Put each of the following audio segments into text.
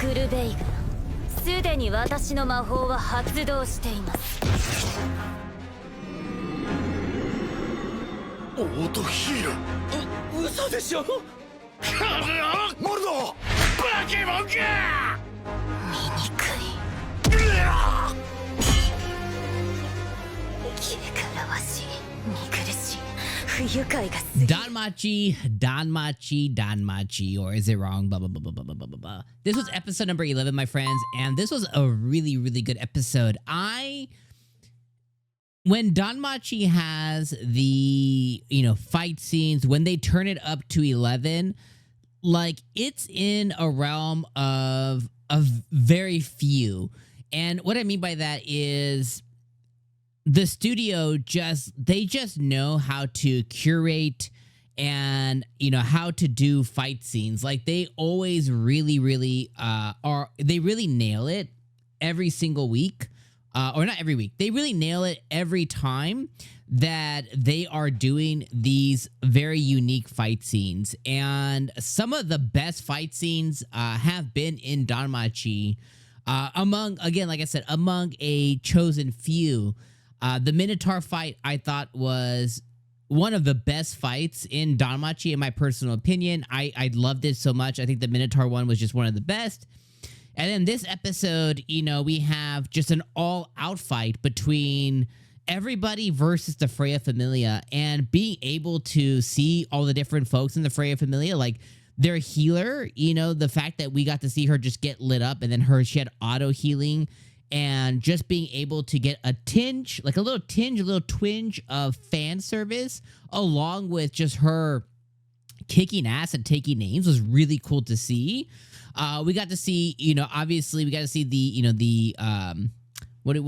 グルベイグ、すでに私の魔法は発動しています。オートヒール。嘘でしょ。モルド、バケモンか。醜い、汚らわしい、見苦しい、不愉快がすぎ。 Danmachi, or is it wrong? Blah, blah, blah, blah, blah, blah, blah, blah. This was episode number 11, my friends, and this was a really, really good episode. When Danmachi has the, fight scenes, when they turn it up to 11, like, it's in a realm of very few. And what I mean by that is the studio they just know how to curate and, how to do fight scenes. Like, they always really, really they really nail it every single week. Or not every week. They really nail it every time that they are doing these very unique fight scenes. And some of the best fight scenes have been in Danmachi. Among, again, like I said, among a chosen few. The Minotaur fight, I thought, was one of the best fights in Danmachi, in my personal opinion. I loved it so much. I think the Minotaur one was just one of the best. And then this episode, we have just an all-out fight between everybody versus the Freya Familia, and being able to see all the different folks in the Freya Familia, like their healer, the fact that we got to see her just get lit up, and then she had auto healing, and just being able to get a tinge, like a little twinge of fan service, along with just her kicking ass and taking names, was really cool to see. We got to see, obviously we got to see the, what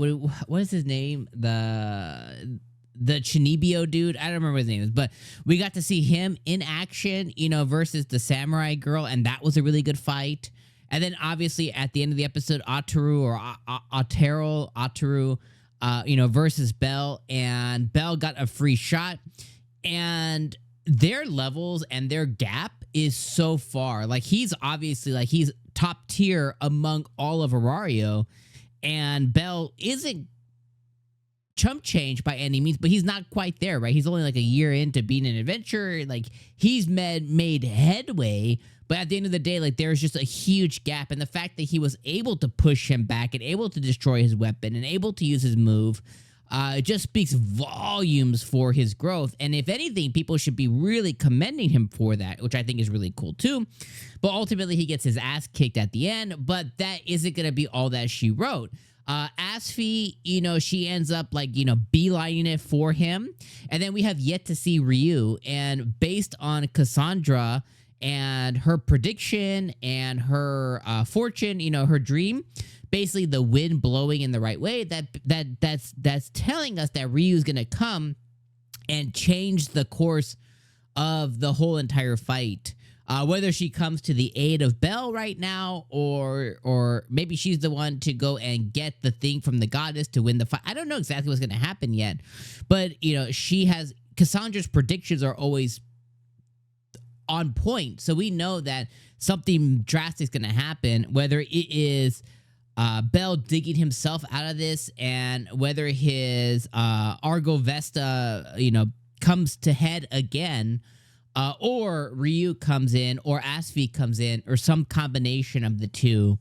is his name? The Chinibio dude. I don't remember his name, but we got to see him in action, versus the samurai girl. And that was a really good fight. And then obviously at the end of the episode, Ottarl, versus Belle, and Belle got a free shot, and their levels and their gap is so far. Like, he's obviously, like, he's top tier among all of Arario, and Belle isn't chump change by any means, but he's not quite there, right? He's only like a year into being an adventurer. Like, he's made headway, but at the end of the day, like, there's just a huge gap. And the fact that he was able to push him back and able to destroy his weapon and able to use his move, it just speaks volumes for his growth. And if anything, people should be really commending him for that, which I think is really cool too. But ultimately, he gets his ass kicked at the end, but that isn't going to be all that she wrote. Asfi, she ends up, like, beelining it for him. And then we have yet to see Ryu. And based on Cassandra and her prediction and her fortune, her dream, basically the wind blowing in the right way, that's telling us that Ryu's gonna come and change the course of the whole entire fight. Whether she comes to the aid of Belle right now, or maybe she's the one to go and get the thing from the goddess to win the fight. I don't know exactly what's gonna happen yet, but Cassandra's predictions are always on point, so we know that something drastic is gonna happen, whether it is Belle digging himself out of this, and whether his Argo Vesta, comes to head again, or Ryu comes in, or Asfi comes in, or some combination of the two,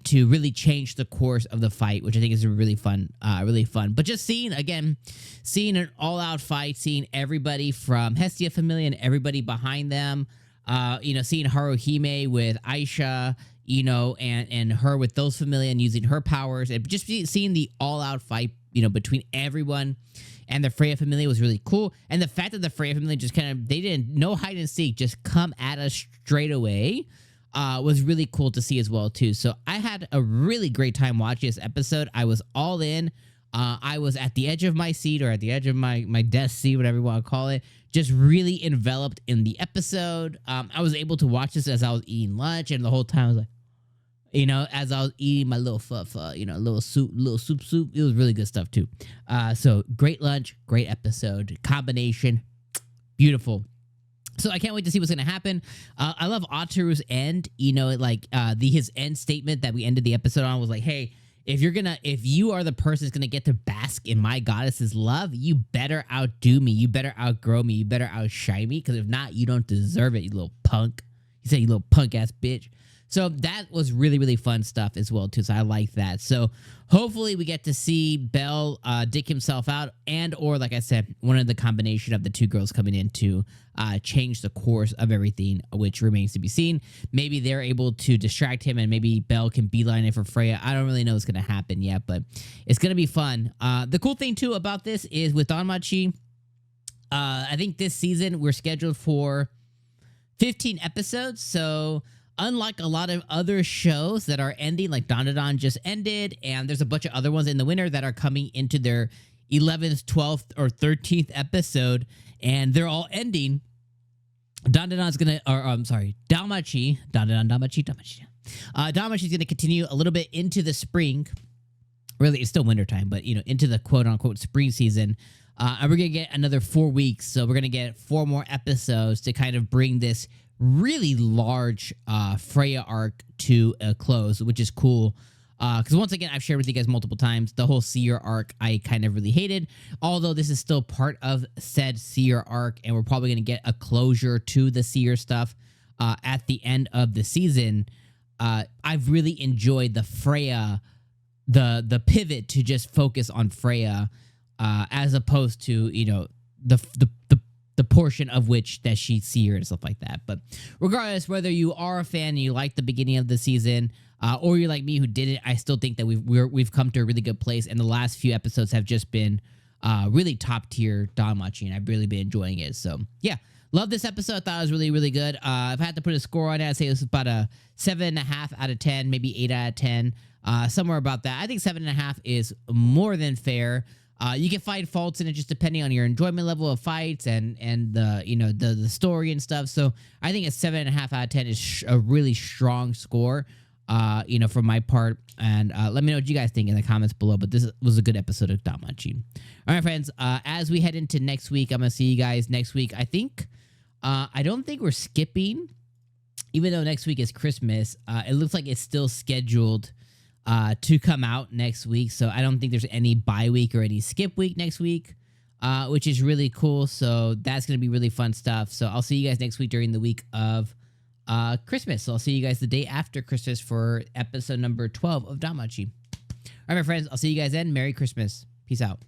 to really change the course of the fight, which I think is really fun, But just seeing an all-out fight, seeing everybody from Hestia Familia and everybody behind them, seeing Haruhime with Aisha, and her with those Familia and using her powers, and just seeing the all-out fight, between everyone and the Freya Familia was really cool. And the fact that the Freya Familia just they didn't, no hide and seek, just come at us straight away, was really cool to see as well too. So I had a really great time watching this episode. I was all in. I was at the edge of my seat, or at the edge of my desk seat, whatever you want to call it, just really enveloped in the episode. I was able to watch this as I was eating lunch, and the whole time I was like, as I was eating my little little soup. It was really good stuff too. So great lunch, great episode, combination, beautiful. So I can't wait to see what's going to happen. I love Ottarl's end. You know, like his end statement that we ended the episode on was like, "Hey, if you are the person that's gonna get to bask in my goddess's love, you better outdo me. You better outgrow me. You better outshine me. Because if not, you don't deserve it, you little punk." He said, "You little punk ass bitch." So that was really, really fun stuff as well, too. So I like that. So hopefully we get to see Bell dick himself out or, like I said, one of the combination of the two girls coming in to change the course of everything, which remains to be seen. Maybe they're able to distract him and maybe Bell can beeline it for Freya. I don't really know what's going to happen yet, but it's going to be fun. The cool thing, too, about this is with Danmachi, I think this season we're scheduled for 15 episodes. So unlike a lot of other shows that are ending, like Dandadan just ended, and there's a bunch of other ones in the winter that are coming into their 11th, 12th, or 13th episode, and they're all ending. Danmachi's going to continue a little bit into the spring. Really, it's still wintertime, but, into the quote-unquote spring season. And we're going to get another 4 weeks, so we're going to get 4 more episodes to kind of bring this really large Freya arc to a close, which is cool. Because once again, I've shared with you guys multiple times, the whole Seer arc I kind of really hated. Although this is still part of said Seer arc, and we're probably going to get a closure to the Seer stuff at the end of the season. I've really enjoyed the Freya, the pivot to just focus on Freya, as opposed to the portion of which that she's Seer and stuff like that. But regardless, whether you are a fan and you like the beginning of the season, or you're like me who didn't, I still think that we've come to a really good place, and the last few episodes have just been really top tier Danmachi, and I've really been enjoying it. So yeah, love this episode. I thought it was really, really good. If I had to put a score on it, I'd say it's about a 7.5 out of 10, maybe 8 out of 10, somewhere about that. I think 7.5 is more than fair. You can find faults in it just depending on your enjoyment level of fights and the story and stuff. So I think a 7.5 out of 10 is a really strong score, from my part. And let me know what you guys think in the comments below. But this was a good episode of Danmachi. All right, friends. As we head into next week, I'm gonna see you guys next week. I think I don't think we're skipping, even though next week is Christmas. It looks like it's still scheduled to come out next week. So I don't think there's any bye week or any skip week next week, which is really cool. So that's going to be really fun stuff. So I'll see you guys next week during the week of Christmas. So I'll see you guys the day after Christmas for episode number 12 of Danmachi. All right, my friends, I'll see you guys then. Merry Christmas. Peace out.